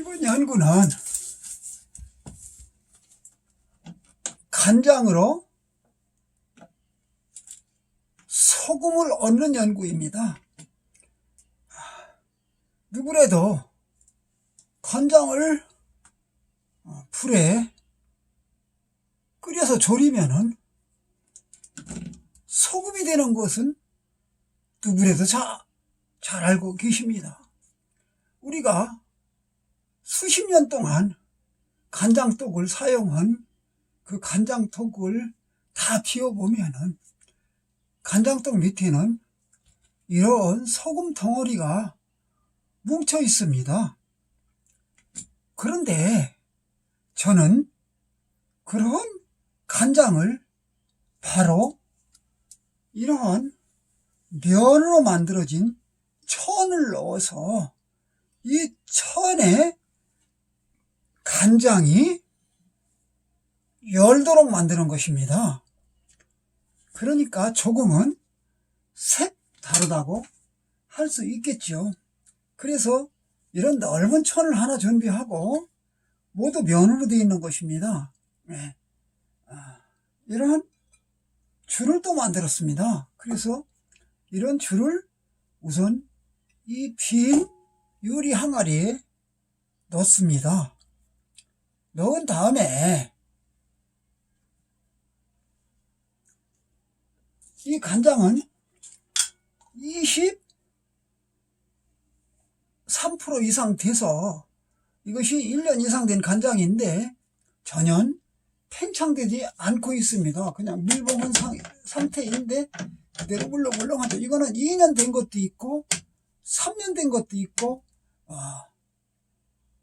이번 연구는 간장으로 소금을 얻는 연구입니다. 누구라도 간장을 불에 끓여서 졸이면은 소금이 되는 것은 누구라도 잘 알고 계십니다. 우리가 수십 년 동안 간장독을 사용한 그 간장독을 다 피워보면은 간장독 밑에는 이런 소금 덩어리가 뭉쳐 있습니다. 그런데 저는 그런 간장을 바로 이러한 면으로 만들어진 천을 넣어서 이 천에 간장이 열도록 만드는 것입니다. 그러니까 조금은 다르다고 할 수 있겠죠. 그래서 이런 넓은 천을 하나 준비하고 모두 면으로 되어 있는 것입니다. 네. 이런 줄을 또 만들었습니다. 그래서 이런 줄을 우선 이 빈 유리 항아리에 넣습니다. 넣은 다음에 이 간장은 23% 이상 돼서 이것이 1년 이상 된 간장인데 전혀 팽창되지 않고 있습니다. 그냥 밀봉한 상태인데 그대로 물렁물렁하죠. 이거는 2년 된 것도 있고 3년 된 것도 있고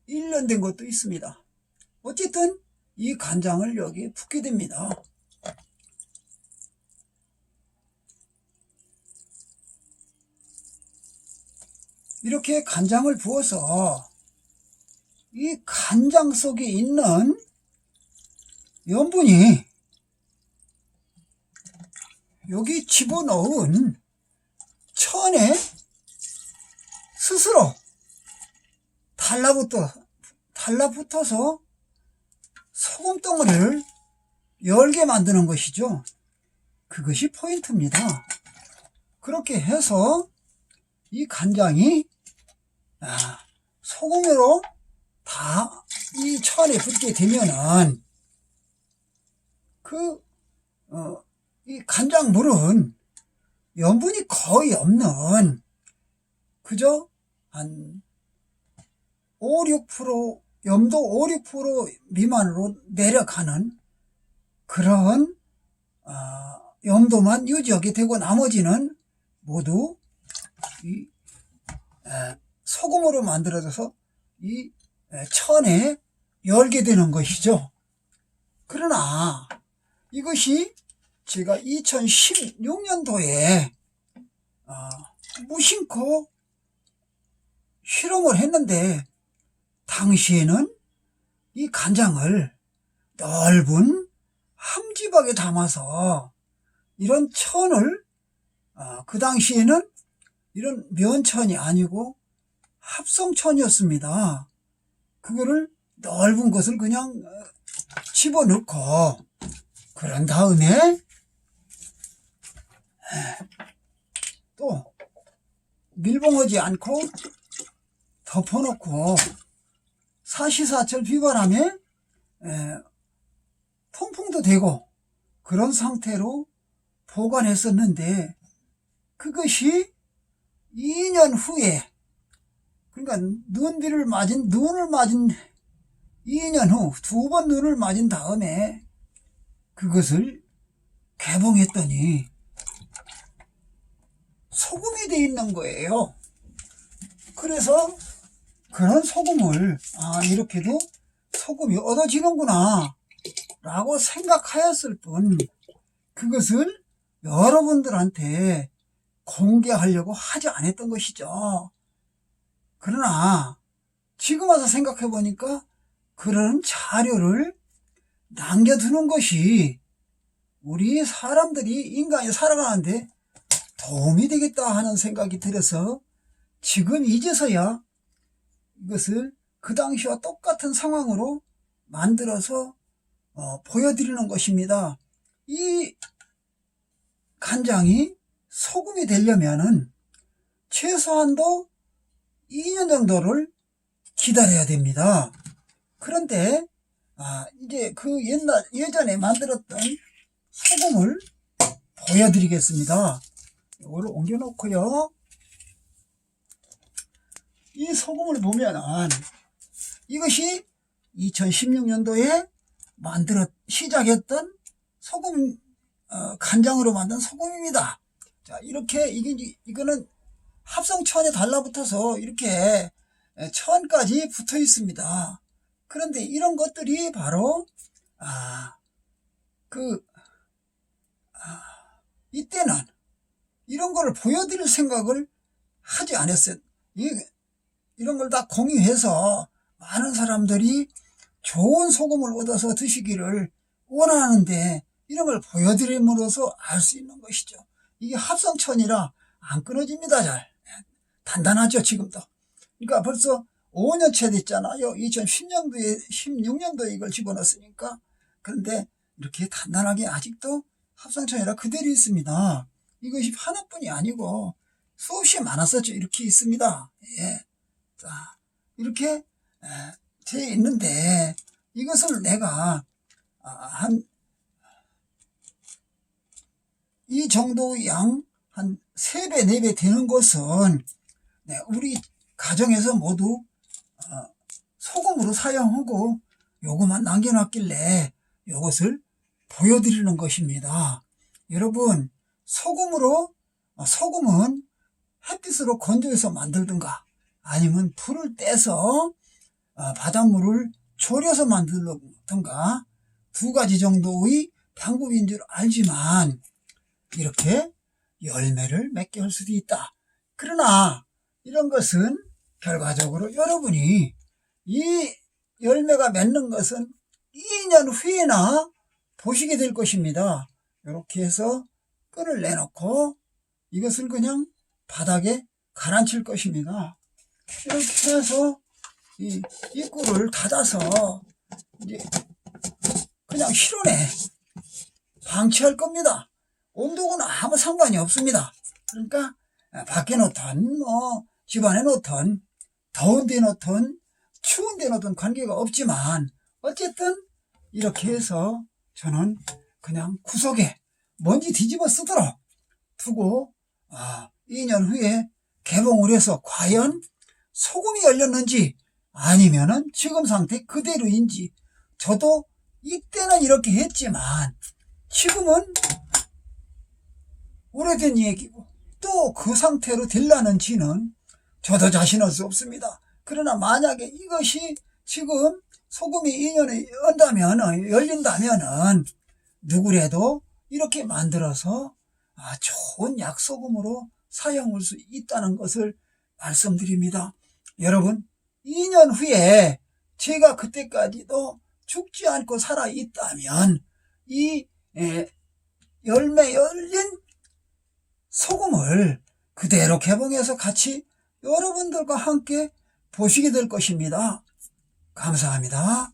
1년 된 것도 있습니다. 어쨌든 이 간장을 여기에 붓게 됩니다. 이렇게 간장을 부어서 이 간장 속에 있는 염분이 여기 집어넣은 천에 스스로 달라붙어서 소금덩어리를 열게 만드는 것이죠. 그것이 포인트입니다. 그렇게 해서 이 간장이 소금으로 다 이 천에 붙게 되면은 이 간장물은 염분이 거의 없는 그저 한 5-6% 염도 5-6% 미만으로 내려가는 그런 염도만 유지하게 되고 나머지는 모두 이 소금으로 만들어져서 이 천에 열게 되는 것이죠. 그러나 이것이 제가 2016년도에 무심코 실험을 했는데 당시에는 이 간장을 넓은 함지박에 담아서 이런 천을 그 당시에는 이런 면천이 아니고 합성천이었습니다. 그거를 넓은 것을 그냥 집어넣고 그런 다음에 또 밀봉하지 않고 덮어놓고 사시사철 비바람에 통풍도 되고 그런 상태로 보관했었는데 그것이 2년 후에 그러니까 눈을 맞은 2년 후 2번 눈을 맞은 다음에 그것을 개봉했더니 소금이 되어 있는 거예요. 그래서 그런 소금을 이렇게도 소금이 얻어지는구나 라고 생각하였을 뿐 그것을 여러분들한테 공개하려고 하지 않았던 것이죠. 그러나 지금 와서 생각해 보니까 그런 자료를 남겨두는 것이 우리 사람들이 인간이 살아가는데 도움이 되겠다 하는 생각이 들어서 지금 이제서야 이것을 그 당시와 똑같은 상황으로 만들어서 보여드리는 것입니다. 이 간장이 소금이 되려면은 최소한도 2년 정도를 기다려야 됩니다. 그런데 이제 그 예전에 만들었던 소금을 보여드리겠습니다. 이거를 옮겨 놓고요. 이 소금을 보면은 이것이 2016년도에 시작했던 소금, 간장으로 만든 소금입니다. 자, 이렇게, 이거는 합성천에 달라붙어서 이렇게 천까지 붙어 있습니다. 그런데 이런 것들이 바로, 이때는 이런 거를 보여드릴 생각을 하지 않았어요. 이런 걸 다 공유해서 많은 사람들이 좋은 소금을 얻어서 드시기를 원하는데 이런 걸 보여드림으로써 알 수 있는 것이죠. 이게 합성천이라 안 끊어집니다. 잘 단단하죠. 지금도. 그러니까 벌써 5년째 됐잖아요. 2010년도에 16년도에 이걸 집어넣었으니까. 그런데 이렇게 단단하게 아직도 합성천이라 그대로 있습니다. 이것이 하나뿐이 아니고 수없이 많았었죠. 이렇게 있습니다. 예. 자, 이렇게 돼 있는데 이것을 내가 이 정도의 양 한 3배, 4배 되는 것은 우리 가정에서 모두 소금으로 사용하고 요것만 남겨놨길래 요것을 보여드리는 것입니다. 여러분, 소금은 햇빛으로 건조해서 만들든가 아니면 불을 떼서 바닷물을 졸여서 만들든가 2가지 정도의 방법인 줄 알지만 이렇게 열매를 맺게 할 수도 있다. 그러나 이런 것은 결과적으로 여러분이 이 열매가 맺는 것은 2년 후에나 보시게 될 것입니다. 이렇게 해서 끈을 내놓고 이것을 그냥 바닥에 가라앉힐 것입니다. 이렇게 해서 이 입구를 닫아서 이제 그냥 실온에 방치할 겁니다. 온도는 아무 상관이 없습니다. 그러니까 밖에 놓든 집안에 놓든 더운 데 놓든 추운 데 놓든 관계가 없지만 어쨌든 이렇게 해서 저는 그냥 구석에 먼지 뒤집어 쓰도록 두고 2년 후에 개봉을 해서 과연 소금이 열렸는지 아니면은 지금 상태 그대로인지 저도 이때는 이렇게 했지만 지금은 오래된 얘기고 또 그 상태로 될라는지는 저도 자신할 수 없습니다. 그러나 만약에 이것이 지금 소금이 2년에 열린다면은 누구라도 이렇게 만들어서 좋은 약소금으로 사용할 수 있다는 것을 말씀드립니다. 여러분, 2년 후에 제가 그때까지도 죽지 않고 살아있다면 이 열매 열린 소금을 그대로 개봉해서 같이 여러분들과 함께 보시게 될 것입니다. 감사합니다.